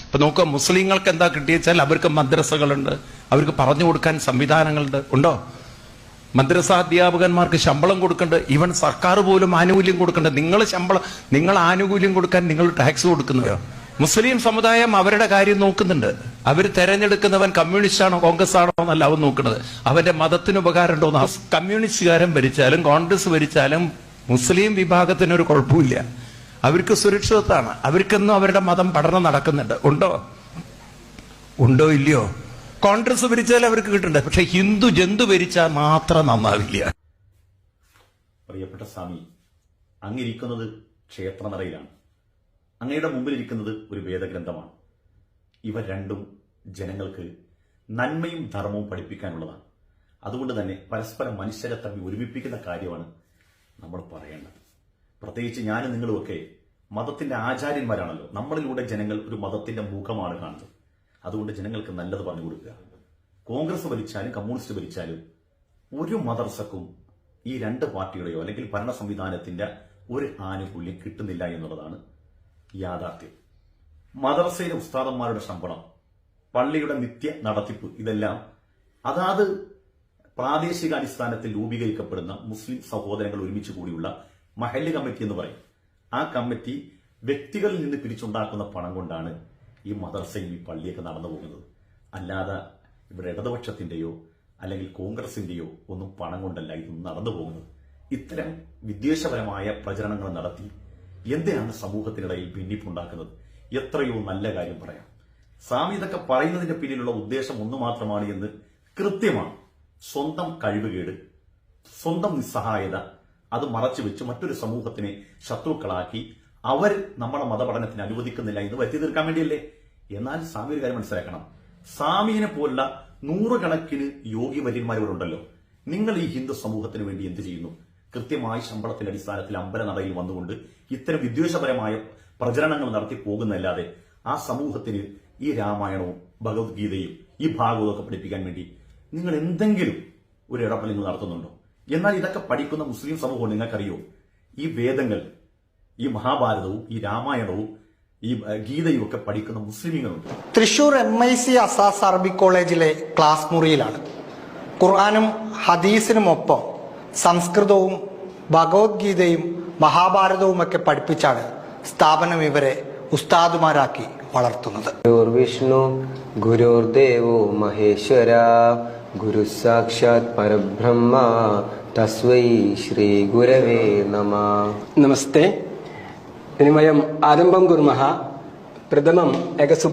ഇപ്പൊ നോക്കുക, മുസ്ലിങ്ങൾക്ക് എന്താ കിട്ടിയെച്ചാൽ അവർക്ക് മദ്രസകളുണ്ട്, അവർക്ക് പറഞ്ഞു കൊടുക്കാൻ സംവിധാനങ്ങളുണ്ട്. ഉണ്ടോ? മദ്രസ അധ്യാപകന്മാർക്ക് ശമ്പളം കൊടുക്കേണ്ടത്, ഈവൻ സർക്കാർ പോലും ആനുകൂല്യം കൊടുക്കേണ്ടത്. നിങ്ങൾ ആനുകൂല്യം കൊടുക്കാൻ നിങ്ങൾ ടാക്സ് കൊടുക്കുന്നവരോ? മുസ്ലിം സമുദായം അവരുടെ കാര്യം നോക്കുന്നുണ്ട്. അവർ തെരഞ്ഞെടുക്കുന്നവൻ കമ്മ്യൂണിസ്റ്റ് ആണോ കോൺഗ്രസ് ആണോ എന്നല്ല അവൻ നോക്കുന്നത്, അവന്റെ മതത്തിന് ഉപകാരം ഉണ്ടോ. കമ്മ്യൂണിസ്റ്റുകാരൻ ഭരിച്ചാലും കോൺഗ്രസ് ഭരിച്ചാലും മുസ്ലിം വിഭാഗത്തിനൊരു കുഴപ്പമില്ല, അവർക്ക് സുരക്ഷിതത്വമാണ്. അവർക്കൊന്നും അവരുടെ മതം പഠനം നടക്കുന്നുണ്ട്. ഉണ്ടോ ഇല്ലയോ? കോൺഗ്രസ് ഭരിച്ചാൽ അവർക്ക് കിട്ടുന്നുണ്ട്, പക്ഷെ ഹിന്ദു ജന്തു ഭരിച്ചാൽ മാത്രം നന്നാവില്ല. പ്രിയപ്പെട്ട സ്വാമി, അങ്ങിരിക്കുന്നത് ക്ഷേത്രനടയിലാണ്, അങ്ങയുടെ മുമ്പിലിരിക്കുന്നത് ഒരു വേദഗ്രന്ഥമാണ്. ഇവ രണ്ടും ജനങ്ങൾക്ക് നന്മയും ധർമ്മവും പഠിപ്പിക്കാനുള്ളതാണ്. അതുകൊണ്ട് തന്നെ പരസ്പരം മനുഷ്യരെ തമ്മിൽ ഒരുമിപ്പിക്കുന്ന കാര്യമാണ് നമ്മൾ പറയേണ്ടത്. പ്രത്യേകിച്ച് ഞാനും നിങ്ങളുമൊക്കെ മതത്തിന്റെ ആചാര്യന്മാരാണല്ലോ. നമ്മളിലൂടെ ജനങ്ങൾ ഒരു മതത്തിന്റെ മുഖമാണ് കാണുന്നത്. അതുകൊണ്ട് ജനങ്ങൾക്ക് നല്ലത് പറഞ്ഞു കൊടുക്കുക. കോൺഗ്രസ് ഭരിച്ചാലും കമ്മ്യൂണിസ്റ്റ് ഭരിച്ചാലും ഒരു മദർസക്കും ഈ രണ്ട് പാർട്ടിയുടെയോ അല്ലെങ്കിൽ ഭരണ സംവിധാനത്തിന്റെ ഒരു ആനുകൂല്യം കിട്ടുന്നില്ല എന്നുള്ളതാണ് യാഥാർത്ഥ്യം. മദർസയിലെ ഉസ്താദന്മാരുടെ ശമ്പളം, പള്ളിയുടെ നിത്യ നടത്തിപ്പ്, ഇതെല്ലാം അതാത് പ്രാദേശിക അടിസ്ഥാനത്തിൽ രൂപീകരിക്കപ്പെടുന്ന മുസ്ലിം സഹോദരങ്ങൾ ഒരുമിച്ച് കൂടിയുള്ള മഹല്ല് കമ്മിറ്റി എന്ന് പറയും. ആ കമ്മിറ്റി വ്യക്തികളിൽ നിന്ന് പിരിച്ചുണ്ടാക്കുന്ന പണം കൊണ്ടാണ് ഈ മദർസയും ഈ പള്ളിയൊക്കെ നടന്നു പോകുന്നത്. അല്ലാതെ ഇവിടെ ഇടതുപക്ഷത്തിന്റെയോ അല്ലെങ്കിൽ കോൺഗ്രസിന്റെയോ ഒന്നും പണം കൊണ്ടല്ല ഇത് നടന്നു പോകുന്നത്. ഇത്തരം വിദ്വേഷപരമായ പ്രചരണങ്ങൾ നടത്തി എന്തിനാണ് സമൂഹത്തിനിടയിൽ ഭിന്നിപ്പുണ്ടാക്കുന്നത്? എത്രയോ നല്ല കാര്യം പറയാം. സ്വാമി ഇതൊക്കെ പറയുന്നതിന്റെ പിന്നിലുള്ള ഉദ്ദേശം ഒന്നു മാത്രമാണ് എന്ന് കൃത്യമാണ്. സ്വന്തം കഴിവുകേട്, സ്വന്തം നിസ്സഹായത അത് മറച്ചുവെച്ച് മറ്റൊരു സമൂഹത്തിനെ ശത്രുക്കളാക്കി അവർ നമ്മുടെ മതപഠനത്തിന് അനുവദിക്കുന്നില്ല എന്ന് വരുത്തി തീർക്കാൻ വേണ്ടിയല്ലേ. എന്നാൽ സ്വാമി ഒരു കാര്യം മനസ്സിലാക്കണം, സ്വാമിയെ പോലുള്ള നൂറുകണക്കിന് യോഗിവര്യന്മാരുണ്ടല്ലോ. നിങ്ങൾ ഈ ഹിന്ദു സമൂഹത്തിന് വേണ്ടി എന്ത് ചെയ്യുന്നു? കൃത്യമായി ശമ്പളത്തിന്റെ അടിസ്ഥാനത്തിൽ അമ്പലനടയിൽ വന്നുകൊണ്ട് ഇത്തരം വിദ്വേഷപരമായ പ്രചരണങ്ങൾ നടത്തി പോകുന്നതല്ലാതെ ആ സമൂഹത്തിന് ഈ രാമായണവും ഭഗവത്ഗീതയും ഈ ഭാഗവതവും ഒക്കെ പഠിപ്പിക്കാൻ വേണ്ടി നിങ്ങൾ എന്തെങ്കിലും ഒരു ഇടപെടൽ നിങ്ങൾ നടത്തുന്നുണ്ടോ? എന്നാൽ ഇതൊക്കെ പഠിക്കുന്ന മുസ്ലിം സമൂഹം നിങ്ങൾക്കറിയോ, ഈ വേദങ്ങൾ, ഈ മഹാഭാരതവും ഈ രാമായണവും ഈ ഗീതയും ഒക്കെ പഠിക്കുന്ന മുസ്ലിങ്ങളുണ്ട്. തൃശൂർ MIC അസാസ് അറബിക് കോളേജിലെ ക്ലാസ് മുറിയിലാണ് ഖുർആനും ഹദീസിനുമൊപ്പം സംസ്കൃതവും ഭഗവത്ഗീതയും മഹാഭാരതവും ഒക്കെ പഠിപ്പിച്ചാണ് സ്ഥാപനം ഇവരെ ഉസ്താദുമാരാക്കി വളർത്തുന്നത്. വിഷ്ണു ഗുരുദേവോ മഹേശ്വര ഗുരു സാക്ഷാത് പരബ്രഹ്മ തസ്മൈ ശ്രീ ഗുരവേ നമഃ. നമസ്തേ. ഇനി വയം ആരംഭം കുർമഃ. പ്രഥമം